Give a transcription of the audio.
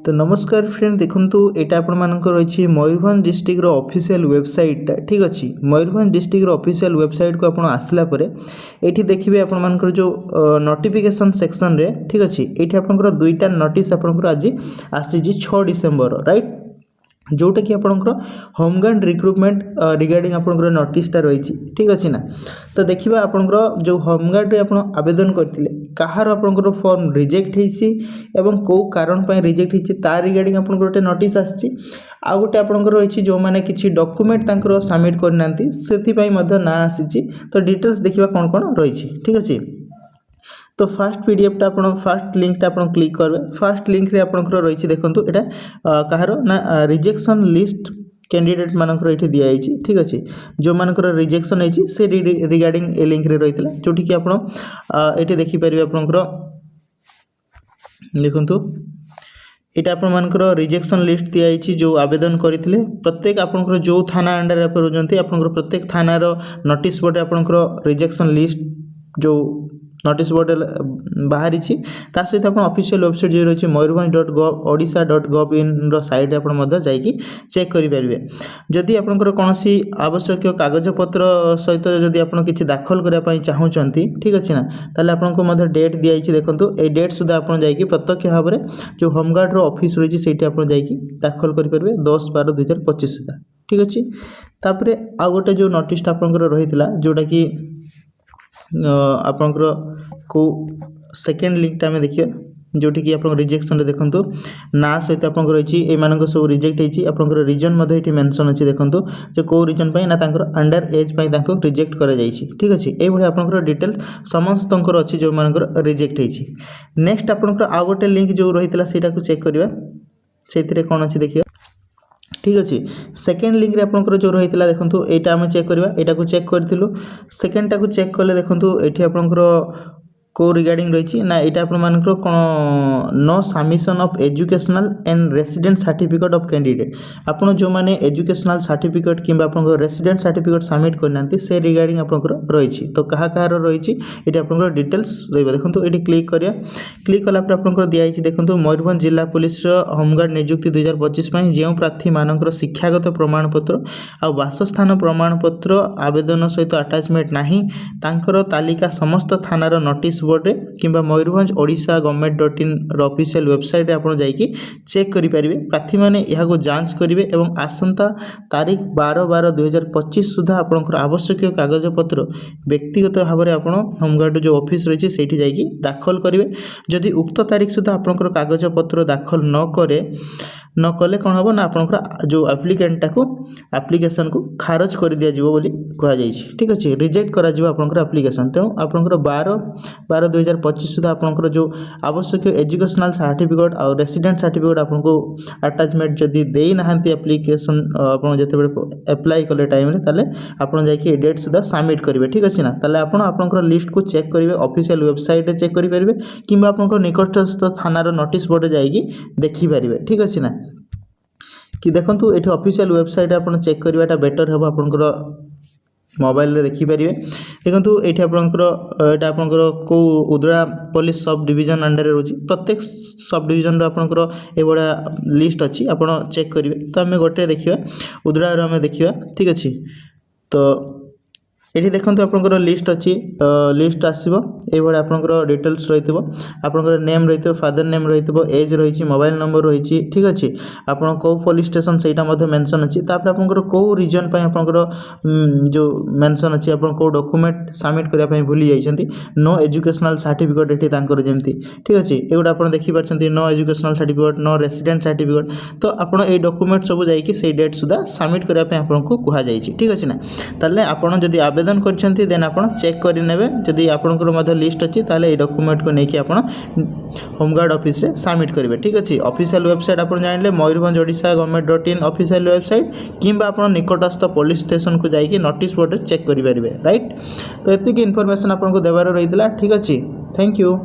तो नमस्कार फ्रेंड देखंतु एटा आपण मानक रही मयूरभंज डिस्ट्रिक्ट रो ऑफिशियल वेबसाइट ठीक अच्छी मयूरभंज डिस्ट्रिक्ट रो ऑफिशियल वेबसाइट को आपण आसला परे एठी देखिबे आपण मानकर जो नोटिफिकेशन सेक्शन रे ठीक अच्छी एठी आपनकर दुईटा नोटिस आपनकर आज आसी 6 डिसेंबर राइट जोटा कि आपंकर होमगार्ड रिक्रुटमेंट रिगार्डिंग आपंकर नोटिसटा रही ठीक अच्छे ना। तो देखिए आपंकर जो होमगार्ड आप आवेदन करते कहार आपंकर फॉर्म रिजेक्ट होती कौ कारण रिजेक्ट होता रिगार्डिंग आपंकर गोटे नोटिस आसी आ गोटे आपंकर रही जो मैंने किसी डॉक्यूमेंट सबमिट करना से ना आसी तो डिटेल्स देखिए कौन कौन रही ठीक अच्छे। तो फास्ट पीडीएफ आप फास्ट लिंक आप क्लिक करेंगे फास्ट लिंक रे आपंकर रही देखो यहाँ कहार ना रिजेक्शन लिस्ट कैंडिडेट मानकर ये दिखाई ठीक अच्छे जो मानकर रिजेक्शन होती से रिगार्डिंग ए लिंक रे रही जोटि कि आप ये देखिपारे आपंकर देखो यहाँ आपर रिजेक्शन लिस्ट दिखाई जो आवेदन करते प्रत्येक आपंकर जो थाना अंडर आप रोजंती आपंकर प्रत्येक थानार नोटिस बोर्ड आपंकर रिजेक्शन लिस्ट जो नोटिस बोर्ड बाहरी सहित आप ऑफिशियल वेबसाइट जो रही moyurbhanj.gov.odisha.gov.in साइट आप जाकि चेक करेंगे जदि आपंकर कौन आवश्यक कागजपत्र सहित जदि आप किसी दाखल करने चाहूँगी ठीक अच्छे ना ताले आपको डेट दिखाई देखो ये डेट सुधा आप प्रत्यक्ष भाव में जो होमगार्ड ऑफिस रही है आप दाखल करेंगे 10/12/2025 सुधा ठीक अच्छे। तापर आउ गोटे जो नोटिस आपंकर रही जोटा कि आपंकर को सेकेंड लिंकटा आम देखिए जोटि कि आप रिजेक्शन देखूँ ना सहित आप रही ये सब रिजेक्ट होती आपंकर रिजन ये मेंशन अच्छी देखूँ जो कौ रिजन ना अंडर एज रिजेक्ट कर ठीक अच्छे ये आपंकर डिटेल समस्त अच्छी जो मानकर रिजेक्ट होती। नेक्स्ट आपंकर आउ गोटे लिंक जो रही है चेक करवा से कौन अच्छी देखिए ठीक अच्छे। सेकेंड लिंक रे आपंकर जो रही है देखो यहाँ आम चेक करवा यहाँ को चेक करूँ सेकेंडटा को चेक कले देखो ये आपंकर को रिगार्डिंग रही ना यहाँ आपंकर कौन no submission of educational and resident certificate of candidate आप जो मैंने एजुकेशनल सर्टिफिकेट कि रेसिडेंट सर्टिफिकेट सबमिट करना से रिगार्डिंग आपंकर रही तो कहा कहार रही ये आपंकर डिटेल्स रही देखो ये क्लिक करिया क्लिक कलापर आपंकर दिखाई देखो मयूरभंज जिला पुलिस होमगार्ड नियुक्ति 2025 जो प्रार्थी मानकर शिक्षागत प्रमाणपत्र आ बासस्थान प्रमाणपत्र आवेदन सहित अटैचमेंट नहीं तांकर तालिका समस्त थानार नोटिस बोर्ड रे किंबा मयूरभंज ओडिशा गवर्नमेंट.in ऑफिशियल वेबसाइट आप जाकि चेक करेंगे प्रार्थी मैंने यहाँ जांच करेंगे और आसंता तारीख 12/12/2025 सुधा आपंकर आवश्यक कागजपत्र व्यक्तिगत भाव में आप होमगार्ड जो ऑफिस रही है से दाखल करेंगे जदि उक्त तारीख सुधा आपंकर कागजपत्र दाखल न कले कौन हम ना आपंकर जो एप्लिकेंटा को एप्लिकेशन को खारज कर दि जाव कहुई ठीक अच्छे रिजेक्ट कर आपंकर एप्लिकेशन तेणु आपंकर 12/12/2025 सुधा आपंकर जो आवश्यक एजुकेशनल सर्टिफिकेट और रेसिडेंट सर्टिफिकेट आपको अटैचमेंट जदि देना एप्लिकेशन आप एप्लाई कले टाइम ताले आपन जाकि डेट सुधा सबमिट करेंगे ठीक अच्छे ना ताले आपंकर लिस्ट को चेक करेंगे ऑफिशियल वेबसाइट चेक करेंगे कि आपंकर निकटस्थ थानार नोटिस बोर्ड जाकि देखिपारे ठीक अच्छे ना कि देखो ये ऑफिशियल वेबसाइट आप चेक करवाटा बेटर हम आपंकर मोबाइल रे देखिपारे देखो ये आपंकर यहाँ आपंकर कौ उदरा पुलिस सब डिवीजन अंडर रोचे प्रत्येक सब डिवीजन आपंकर ये भाया लिस्ट अच्छी आप चेक करेंगे तो आम गोटे देखा उदरा आम देखा ठीक अच्छे। तो ये देखो आपंकर लिस्ट अच्छी लिस्ट आसो ये आपंकर डिटेल्स रही आपंकर नेम रही फादर नेम रही एज रही मोबाइल नंबर रही ठीक अच्छे आप कौ पुलिस स्टेशन से मेंशन अच्छी आपंकर कौ रिजन आपंकर जो मेंशन अच्छी आप कौ डॉक्यूमेंट सबमिट करने भूली जाइए नो एजुकेशनल सर्टिफिकेट ये जमी ठीक अच्छे ये आप देखिपारे no educational certificate no resident certificate तो आप ये डॉक्यूमेंट सब जाकि डेट सुधा सबमिट करने आपको कहुई ठीक अच्छे ना ताले आपड़ जदि आवेदन करछंती देन आपण चेक करि नेबे जदि आपनकर मध्य लिस्ट अछि ताले ए डॉक्यूमेंट को नेकी आपण होमगार्ड ऑफिस रे सबमिट करिवे ठीक अछि। ऑफिशियल वेबसाइट आपण जानले मयूरभंज ओडिशा गवर्नमेंट.in ऑफिशियल वेबसाइट किंबा आपण निकटस्थ पुलिस स्टेशन को जाई कि नोटिस बोर्ड चेक करि परिबे राइट। तो एतिक इन्फॉर्मेशन आपन को देबार रहितला ठीक अछि। Thank you.